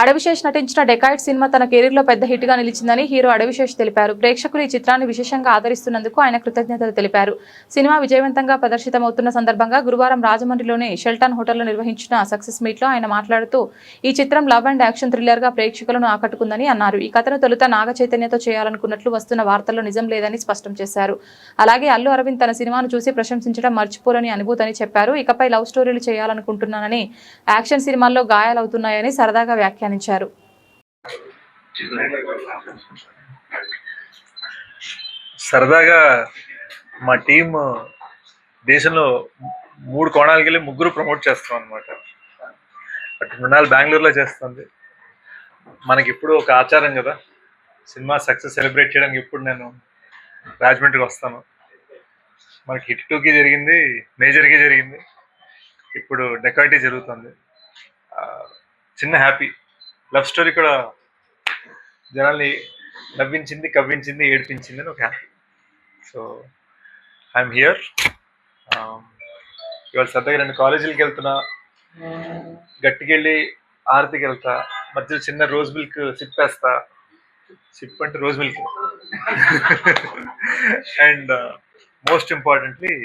అడవిశేష్ నటించిన dacoit cinema తన కెరీర్లో పెద్ద హిట్ గా నిలిచిందని హీరో అడవిశేష్ తెలిపారు. ప్రేక్షకులు ఈ చిత్రాన్ని విశేషంగా ఆదరిస్తున్నందుకు ఆయన కృతజ్ఞతలు తెలిపారు. సినిమా విజయవంతంగా ప్రదర్శితమవుతున్న సందర్భంగా గురువారం రాజమండ్రిలోని షెల్టన్ హోటల్లో నిర్వహించిన సక్సెస్ మీట్ లో ఆయన మాట్లాడుతూ ఈ చిత్రం లవ్ అండ్ యాక్షన్ థ్రిల్లర్ గా ప్రేక్షకులను ఆకట్టుకుందని అన్నారు. ఈ కథను తొలుత నాగ చైతన్యతో చేయాలనుకున్నట్లు వస్తున్న వార్తల్లో నిజం లేదని స్పష్టం చేశారు. అలాగే అల్లు అరవింద్ తన సినిమాను చూసి ప్రశంసించడం మర్చిపోలేని అనుభూతని చెప్పారు. ఇకపై లవ్ స్టోరీలు చేయాలనుకుంటున్నానని, యాక్షన్ సినిమాల్లో గాయాలవుతున్నాయని సరదాగా వ్యాఖ్యానించారు. సరదాగా మా టీం దేశంలో 3 కోణాలకి వెళ్ళి 3 ప్రమోట్ చేస్తాం అనమాట. అటు మృణాల్ బెంగళూరులో చేస్తుంది. మనకి ఇప్పుడు ఒక ఆచారం కదా, సినిమా సక్సెస్ సెలబ్రేట్ చేయడానికి ఇప్పుడు నేను రాజమండ్రికి వస్తాను. మనకి హిట్ 2కి జరిగింది, మేజర్కి జరిగింది, ఇప్పుడు డెకాయిటీ జరుగుతుంది. చిన్న హ్యాపీ లవ్ స్టోరీ కూడా జనాల్ని నవ్వించింది, కవ్వించింది, ఏడిపించింది అని ఒక హ్యాపీ. So I'm here. ఇవాళ సరదాగా 2 కాలేజీలకి వెళ్తున్నా, గట్టికి వెళ్ళి ఆరతికి వెళ్తా, మధ్యలో చిన్న రోజ్ మిల్క్ సిప్ వేస్తా. సిప్ అంటే rose milk. And most importantly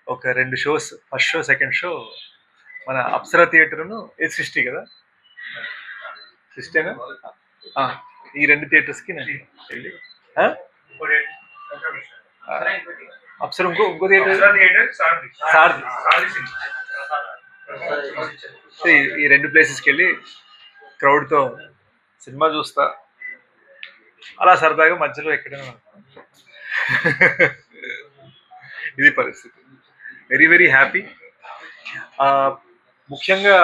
ఒక 2 shows, first show, second show మన అప్సరా థియేటర్ను A60 కదా, 60 ఈ 2 థియేటర్స్కి నేను వెళ్ళి అప్సర ఇంకో థియేటర్ సారథి, ఈ 2 ప్లేసెస్కి వెళ్ళి క్రౌడ్తో సినిమా చూస్తా. అలా సరదాగా మధ్యలో ఎక్కడైనా ఇది పరిస్థితి. Very very happy. ముఖ్యంగా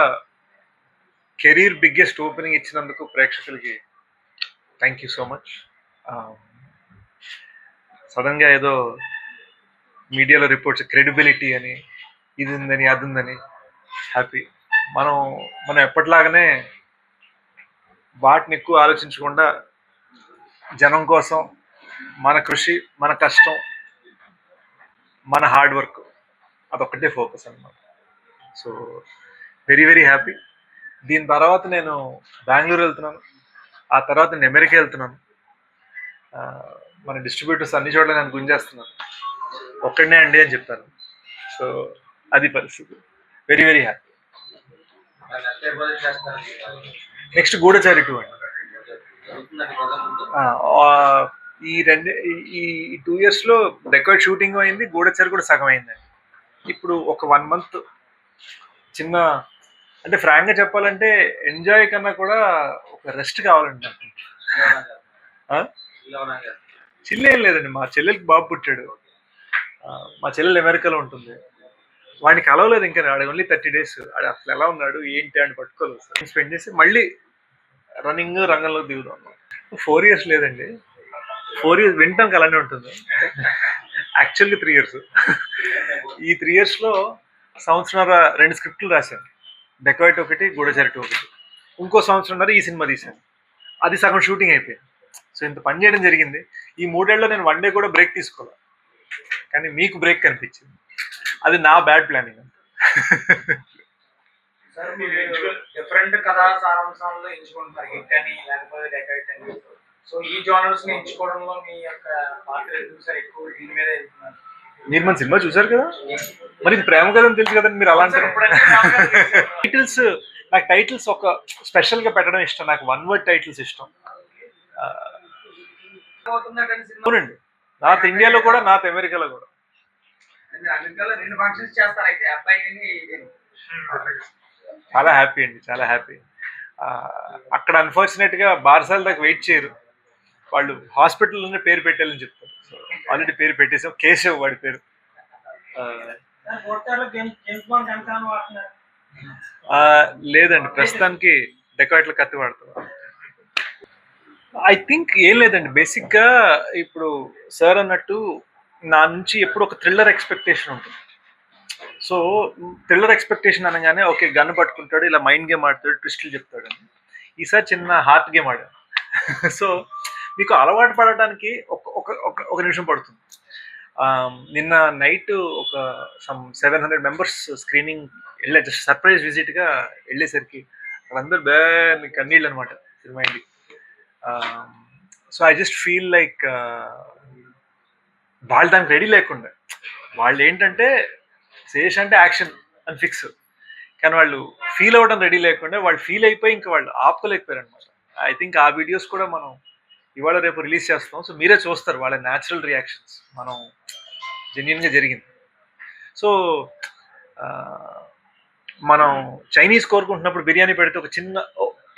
కెరీర్ బిగ్గెస్ట్ ఓపెనింగ్ ఇచ్చినందుకు ప్రేక్షకులకి థ్యాంక్ యూ సో మచ్. సడన్గా ఏదో మీడియాలో రిపోర్ట్స్ క్రెడిబిలిటీ అని, ఇది ఉందని, అది ఉందని, హ్యాపీ. మనం ఎప్పటిలాగానే వాటిని ఎక్కువ ఆలోచించకుండా జనం కోసం మన కృషి, మన కష్టం, మన హార్డ్ వర్క్, అదొక్కటే ఫోకస్ అన్నమాట. So very very happy. దీని తర్వాత నేను బెంగళూరు వెళ్తున్నాను, ఆ తర్వాత నేను అమెరికా వెళ్తున్నాను. మన డిస్ట్రిబ్యూటర్స్ అన్ని చోట్ల నేను గుంజేస్తున్నాను, ఒక్కడనే అండి అని చెప్పాను. సో అది పరిస్థితి. Very very happy. నెక్స్ట్ గూఢచారి 2 అండి. ఈ 2 ఇయర్స్లో డెకాయిడ్ షూటింగ్ అయింది, గూఢచారి కూడా సగం అయిందండి. ఇప్పుడు ఒక 1 మంత్ చిన్న, అంటే ఫ్రాంక్గా చెప్పాలంటే ఎంజాయ్ కన్నా కూడా ఒక రెస్ట్ కావాలండి నాకు. చిల్లేం లేదండి, మా చెల్లెలకి బాబు పుట్టాడు. మా చెల్లెలు అమెరికాలో ఉంటుంది. వాడిని కలవలేదు ఇంకా, ఆడ ఓన్లీ 30 days. ఆడ అసలు ఎలా ఉన్నాడు ఏంటి అని పట్టుకోలేదు. స్పెండ్ చేసి మళ్ళీ రన్నింగ్ రంగంలో దిగుదాం. 4 years లేదండి, 4 years వింటానికి అలానే ఉంటుంది. యాక్చువల్గా 3 years. ఈ 3 yearsలో సంవత్సరాల 2 స్క్రిప్ట్లు రాశాను. డెకాయిట్ 1, గూఢచారి 2 1. ఇంకో సంవత్సరంన్నర ఈ సినిమా తీశాను. అది సగం షూటింగ్ అయిపోయింది. సో ఇంత పని చేయడం జరిగింది. ఈ 3 ఏళ్లలో నేను 1 day కూడా బ్రేక్ తీసుకోవాలి, కానీ మీకు బ్రేక్ కనిపించింది. అది నా బ్యాడ్ ప్లానింగ్. డిఫరెంట్ కథా సారాంశాలను ఎంచుకుంటున్నారు, హిట్ అని లేకపోతే డెకాయిట్ అని. సో ఈ జోనర్స్ ని ఎంచుకోవడంలో మీ యొక్క పాత్ర చూసారు, ఎక్కువ దీని మీద వెళ్తున్నారు. మీరు మన సినిమా చూసారు కదా, మరి ఇది ప్రేమ కథ అని తెలుసు కదండి, మీరు అలా అంటారు. టైటిల్స్, నాకు టైటిల్స్ ఒక స్పెషల్గా పెట్టడం ఇష్టం. నాకు 1 word టైటిల్స్ ఇష్టం. అవునండి, నార్త్ ఇండియాలో కూడా, నార్త్ అమెరికాలో కూడా. అమెరికాలో 2 functions చేస్తారు అయితే అబ్బాయిని. చాలా హ్యాపీ అండి, చాలా హ్యాపీ. అక్కడ అన్ఫార్చునేట్గా బారసాల దాకా వెయిట్ చేయరు, వాళ్ళు హాస్పిటల్లోనే పేరు పెట్టాలని చెప్తారు. సో ఆల్రెడీ పేరు పెట్టేసాం, కేశవ్ వాడి పేరు. లేదండి, ప్రస్తుతానికి డెకాయిట్లో కత్తి వాడతాం. ఐ థింక్ ఏం లేదండి, బేసిక్గా ఇప్పుడు సార్ అన్నట్టు నా నుంచి ఎప్పుడు ఒక థ్రిల్లర్ ఎక్స్పెక్టేషన్ ఉంటుంది. సో థ్రిల్లర్ ఎక్స్పెక్టేషన్ అనగానే ఓకే గన్ పట్టుకుంటాడు, ఇలా మైండ్ గేమ్ ఆడతాడు, ట్విస్టులు చెప్తాడు అని. ఈసారి చిన్న హార్ట్ గేమ్ ఆడాను. సో మీకు అలవాటు పడటానికి ఒక నిమిషం పడుతుంది. నిన్న నైట్ ఒక 700 members స్క్రీనింగ్ వెళ్ళే, జస్ట్ సర్ప్రైజ్ విజిట్గా వెళ్ళేసరికి వాళ్ళందరూ కన్నీళ్ళు అనమాట సినిమా ఇంటికి. So I just feel like వాళ్ళు దానికి రెడీ లేకుండా, వాళ్ళు ఏంటంటే శేష్ అంటే యాక్షన్ అని ఫిక్స్, కానీ వాళ్ళు ఫీల్ అవ్వడం రెడీ లేకుండా వాళ్ళు ఫీల్ అయిపోయి ఇంకా వాళ్ళు ఆపుకోలేకపోయారు అనమాట. ఐ థింక్ ఆ వీడియోస్ కూడా మనం ఇవాళ రేపు రిలీజ్ చేస్తాం. సో మీరే చూస్తారు వాళ్ళ న్యాచురల్ రియాక్షన్స్, మనం జెన్యున్గా జరిగింది. సో మనం చైనీస్ కోరుకుంటున్నప్పుడు బిర్యానీ పెడితే ఒక చిన్న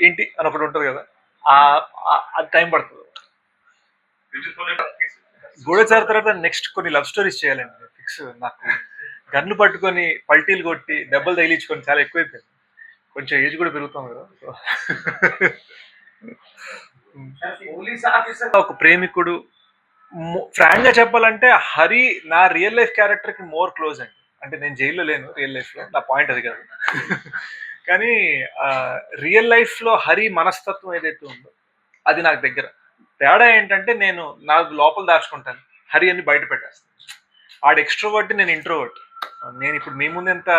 ఏంటి అని ఒకటి ఉంటుంది కదా, అది టైం పడుతుంది. గూఢచారి తర్వాత నెక్స్ట్ కొన్ని లవ్ స్టోరీస్ చేయాలండి ఫిక్స్. నాకు గన్ను పట్టుకొని పల్టీలు కొట్టి దెబ్బలు తగిలించుకొని చాలా ఎక్కువైపోయింది. కొంచెం ఏజ్ కూడా పెరుగుతాం కదా. ఒక ప్రేమికుడు, ఫ్రాంక్ గా చెప్పాలంటే హరి నా రియల్ లైఫ్ క్యారెక్టర్ కి మోర్ క్లోజ్ అండి. అంటే నేను జైల్లో లేను రియల్ లైఫ్ లో, నా పాయింట్ అది కాదు. కానీ రియల్ లైఫ్ లో హరి మనస్తత్వం ఏదైతే ఉందో అది నాకు దగ్గర. తేడా ఏంటంటే నేను నాకు లోపల దాచుకుంటాను, హరి అని బయట పెట్టేస్తాను. ఆడు ఎక్స్ట్రోవర్ట్, నేను ఇంట్రోవర్ట్. నేను ఇప్పుడు మీ ముందు ఎంత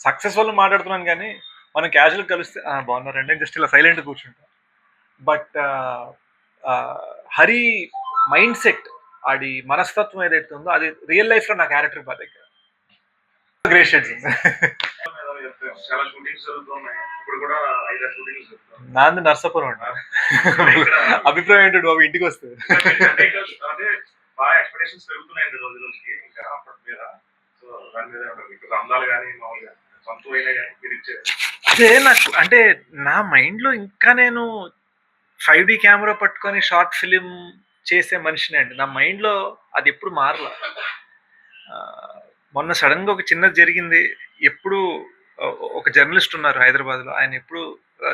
సక్సెస్ఫుల్ మాట్లాడుతున్నాను, కానీ మనం క్యాజువల్ కలిస్తే బాగున్నారండి జస్ట్ ఇలా సైలెంట్ కూర్చుంటాం. బట్ హరి మైండ్ సెట్, ఆడి మనస్తత్వం ఏదైతే ఉందో అది రియల్ లైఫ్ లో నా క్యారెక్టర్ బాగా దగ్గర. Great shades. నాది నర్సాపురం అండి. అభిప్రాయం ఏంటంటే బాబు ఇంటికి వస్తుంది. అదే నాకు అంటే నా మైండ్ లో ఇంకా నేను 5D కెమెరా పట్టుకొని షార్ట్ ఫిలిం చేసే మనిషిని అండి. నా మైండ్ లో అది ఎప్పుడు మారలా. మొన్న సడన్ గా ఒక చిన్నది జరిగింది. ఎప్పుడు ఒక జర్నలిస్ట్ ఉన్నారు హైదరాబాద్ లో, ఆయన ఎప్పుడు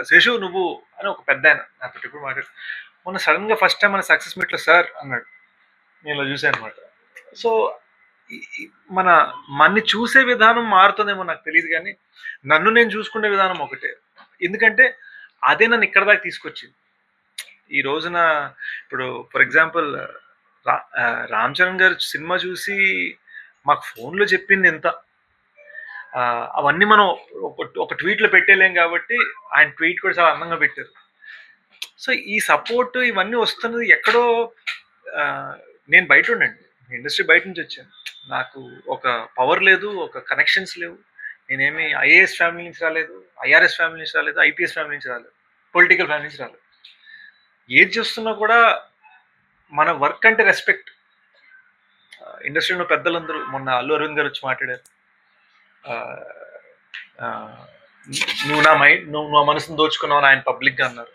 శేషు నువ్వు అని ఒక పెద్ద ఆయన నాతో ఎప్పుడు మాట్లాడు. మొన్న సడన్ గా ఫస్ట్ టైం మన సక్సెస్ మీట్ లో సార్ అన్నాడు. నేను చూసాను అనమాట. సో మన్ని చూసే విధానం మారుతుందేమో నాకు తెలియదు, కానీ నన్ను నేను చూసుకునే విధానం ఒకటే. ఎందుకంటే అదే నన్ను ఇక్కడ దాకా తీసుకొచ్చింది. ఈ రోజున ఇప్పుడు ఫర్ ఎగ్జాంపుల్ రామ్ చరణ్ గారు సినిమా చూసి మాకు ఫోన్లో చెప్పింది ఎంత, అవన్నీ మనం ఒక ట్వీట్లో పెట్టేలేం కాబట్టి ఆయన ట్వీట్ కూడా చాలా అందంగా పెట్టారు. సో ఈ సపోర్ట్ ఇవన్నీ వస్తున్నది ఎక్కడో. నేను బయట ఉండండి, ఇండస్ట్రీ బయట నుంచి వచ్చాను. నాకు ఒక పవర్ లేదు, ఒక కనెక్షన్స్ లేవు. నేనేమి ఐఏఎస్ ఫ్యామిలీ నుంచి రాలేదు, ఐఆర్ఎస్ ఫ్యామిలీ నుంచి రాలేదు, ఐపీఎస్ ఫ్యామిలీ నుంచి రాలేదు, పొలిటికల్ ఫ్యామిలీ నుంచి రాలేదు. ఏది చేస్తున్నా కూడా మన వర్క్ అంటే రెస్పెక్ట్. ఇండస్ట్రీలో పెద్దలందరూ, మొన్న అల్లు అరవింద్ గారు వచ్చి మాట్లాడారు, నువ్వు నా మనసును దోచుకున్నావు అని ఆయన పబ్లిక్గా అన్నారు.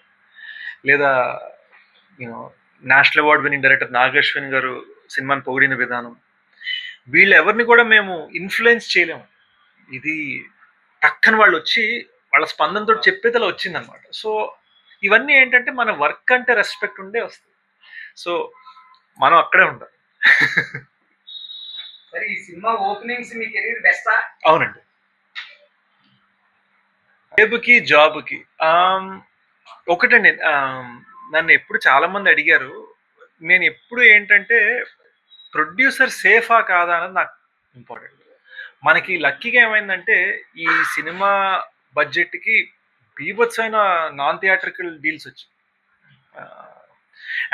లేదా national award winning director Nag Ashwin గారు సినిమాని పొగిడిన విధానం, వీళ్ళు ఎవరిని కూడా మేము ఇన్ఫ్లుయెన్స్ చేయలేము. ఇది పక్కన వాళ్ళు వచ్చి వాళ్ళ స్పందనతో చెప్పేదిలా వచ్చిందనమాట. సో ఇవన్నీ ఏంటంటే మన వర్క్ అంటే రెస్పెక్ట్ ఉండే వస్తుంది. సో మనం అక్కడే ఉండాలి. ఈ సినిమా ఓపెనింగ్స్ మీ కెరీర్ బెస్టా? అవునండి. జాబ్కి జాబ్కి ఒకటండి. నన్ను ఎప్పుడు చాలా మంది అడిగారు, నేను ఎప్పుడు ఏంటంటే ప్రొడ్యూసర్ సేఫా కాదా అన్నది నాకు ఇంపార్టెంట్. మనకి లక్కీగా ఏమైందంటే ఈ సినిమా బడ్జెట్కి బీభత్సమైన నాన్ థియేట్రికల్ డీల్స్ వచ్చాయి.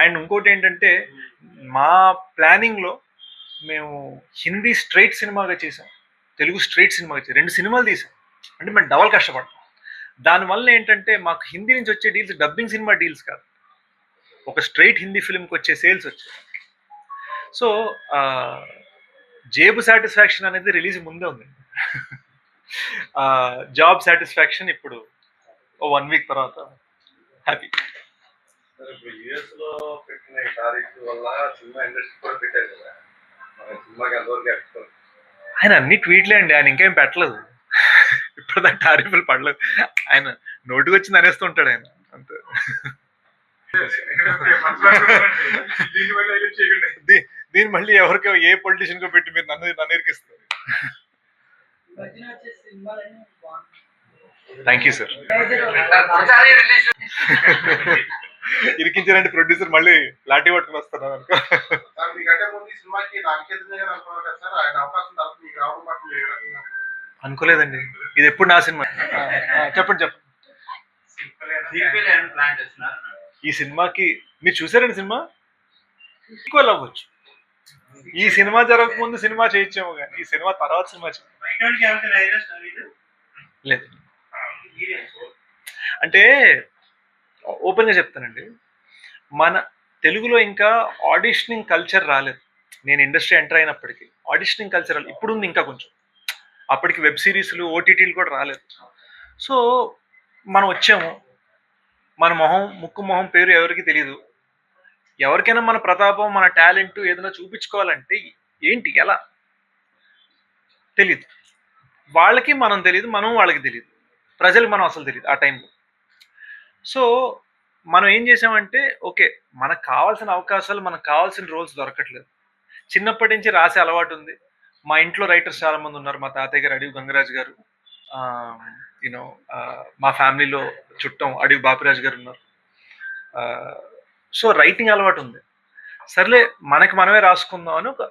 అండ్ ఇంకోటి ఏంటంటే మా ప్లానింగ్లో మేము హిందీ స్ట్రైట్ సినిమాగా చేసాం, తెలుగు స్ట్రైట్ సినిమాగా చేసాం, 2 సినిమాలు తీసాం. అంటే మేము డబల్ కష్టపడతాం. దానివల్ల ఏంటంటే మాకు హిందీ నుంచి వచ్చే డీల్స్ డబ్బింగ్ సినిమా డీల్స్ కాదు, ఒక స్ట్రైట్ హిందీ ఫిల్మ్కి వచ్చే సేల్స్ వచ్చాయి. సో జేబు సాటిస్ఫాక్షన్ అనేది రిలీజ్ ముందే ఉంది. జాబ్ సాటిస్ఫాక్షన్ ఇప్పుడు 1 వీక్ తర్వాత హ్యాపీ. యూఎస్ లో పెట్టిన టారిఫ్ వల్ల సినిమా ఇండస్ట్రీ కూడా పెట్టారు కదా, సినిమాకి ఎంతవరకు ఎక్స్పోర్ట్? ఆయన అన్ని ట్వీట్లే అండి, ఆయన ఇంకేం పెట్టలేదు. ఇప్పుడు దాకా టారిఫ్లు పడలేదు. ఆయన నోటికి వచ్చింది అనేస్తుంటాడు ఆయన అంతే. దీన్ని మళ్ళీ ఎవరికో ఏ పొలిటీషియన్ కో పెట్టి మీరు నన్ను ఇరికిస్తారు. Thank you sir. ఇరికించారంటే ప్రొడ్యూసర్ మళ్ళీ లాఠీ పట్టుకుని వస్తున్నారు అనుకో. అనుకోలేదండి, ఇది ఎప్పుడు నా సినిమా. చెప్పండి. సీక్వెల్ ఏమైనా ప్లాన్ చేస్తున్నారు? ఈ సినిమాకి మీరు చూసారండి సినిమా ఈక్వల్ అవ్వచ్చు. ఈ సినిమా జరగకముందు సినిమా చేయొచ్చాము కానీ ఈ సినిమా తర్వాత సినిమా లేదు. అంటే ఓపెన్గా చెప్తానండి, మన తెలుగులో ఇంకా ఆడిషనింగ్ కల్చర్ రాలేదు. నేను ఇండస్ట్రీ ఎంటర్ అయినప్పటికీ ఆడిషనింగ్ కల్చర్ రాలేదు. ఇప్పుడు ఉంది ఇంకా కొంచెం. అప్పటికి వెబ్ సిరీస్లు ఓటీటీలు కూడా రాలేదు. సో మనం వచ్చాము, మన ముక్కు మొహం పేరు ఎవరికి తెలియదు. ఎవరికైనా మన ప్రతాపం, మన టాలెంట్ ఏదైనా చూపించుకోవాలంటే ఏంటి ఎలా తెలియదు. వాళ్ళకి మనం తెలియదు, మనం వాళ్ళకి తెలియదు, ప్రజలకు మనం అసలు తెలియదు ఆ టైంలో. సో మనం ఏం చేసామంటే ఓకే, మనకు కావాల్సిన అవకాశాలు, మనకు కావాల్సిన రోల్స్ దొరకట్లేదు. చిన్నప్పటి నుంచి రాసే అలవాటు ఉంది. మా ఇంట్లో రైటర్స్ చాలా మంది ఉన్నారు. మా తాతయ్య గారు అడవి గంగరాజు గారు, యూనో మా ఫ్యామిలీలో చుట్టం అడవి బాపిరాజు గారు ఉన్నారు. సో రైటింగ్ అలవాటు ఉంది. సర్లే మనకి మనమే రాసుకుందాం అని ఒక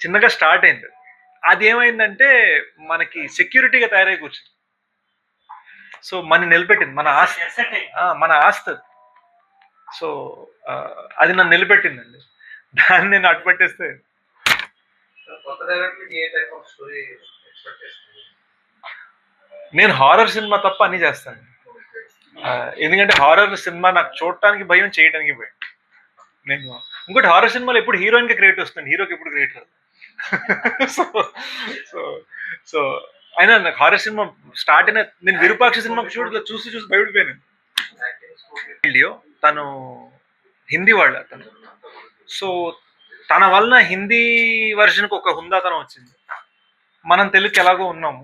చిన్నగా స్టార్ట్ అయింది. అది ఏమైందంటే మనకి సెక్యూరిటీగా తయారై కూర్చుంది. సో మన నిలబెట్టింది మన ఆస్తి. సో అది నన్ను నిలబెట్టిందండి. దాన్ని నేను అడ్డుపెట్టేస్తే కొత్త డైరెక్టర్కి ఏ టైప్ ఆఫ్ స్టోరీ ఎక్స్పెక్ట్ చేస్తుంది? నేను హారర్ సినిమా తప్ప అన్నీ చేస్తాను. ఎందుకంటే హారర్ సినిమా నాకు చూడటానికి భయం, చేయడానికి భయం. నేను ఇంకోటి హారర్ సినిమాలో ఎప్పుడు హీరోయిన్కి క్రియేట్ వస్తుంది, హీరోకి ఎప్పుడు క్రియేట్ రాదు. సో సో సో అయినా నాకు హారర్ సినిమా స్టార్ట్ అయిన నేను విరూపాక్ష సినిమా చూసి భయపడిపోయాను. తను హిందీ వాళ్ళ తను. సో తన వలన హిందీ వర్షన్కి ఒక హుందాతనం వచ్చింది. మనం తెలుగుకి ఎలాగో ఉన్నాము.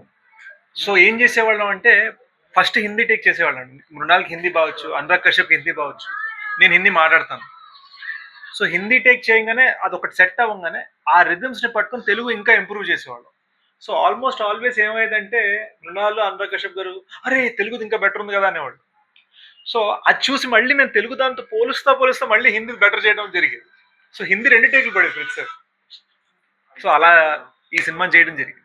సో ఏం చేసేవాళ్ళం అంటే ఫస్ట్ హిందీ టేక్ చేసేవాళ్ళం. మృణాల్కి హిందీ బావచ్చు, అనురాగ్ కశ్యప్కి హిందీ బావచ్చు, నేను హిందీ మాట్లాడతాను. సో హిందీ టేక్ చేయగానే అదొకటి సెట్ అవ్వగానే ఆ రిథమ్స్ని పట్టుకొని తెలుగు ఇంకా ఇంప్రూవ్ చేసేవాళ్ళం. సో ఆల్మోస్ట్ ఆల్వేస్ ఏమైందంటే మృణాల్, అనురాగ్ కశ్యప్ గారు అరే తెలుగుది ఇంకా బెటర్ ఉంది కదా అనేవాళ్ళు. సో అది చూసి మళ్ళీ మేము తెలుగు దాంతో పోలుస్తా మళ్ళీ హిందీ బెటర్ చేయడం జరిగేది. సో హిందీ 2 టేకులు పడేది ప్రతిసారి. సో అలా ఈ సినిమా చేయడం జరిగింది.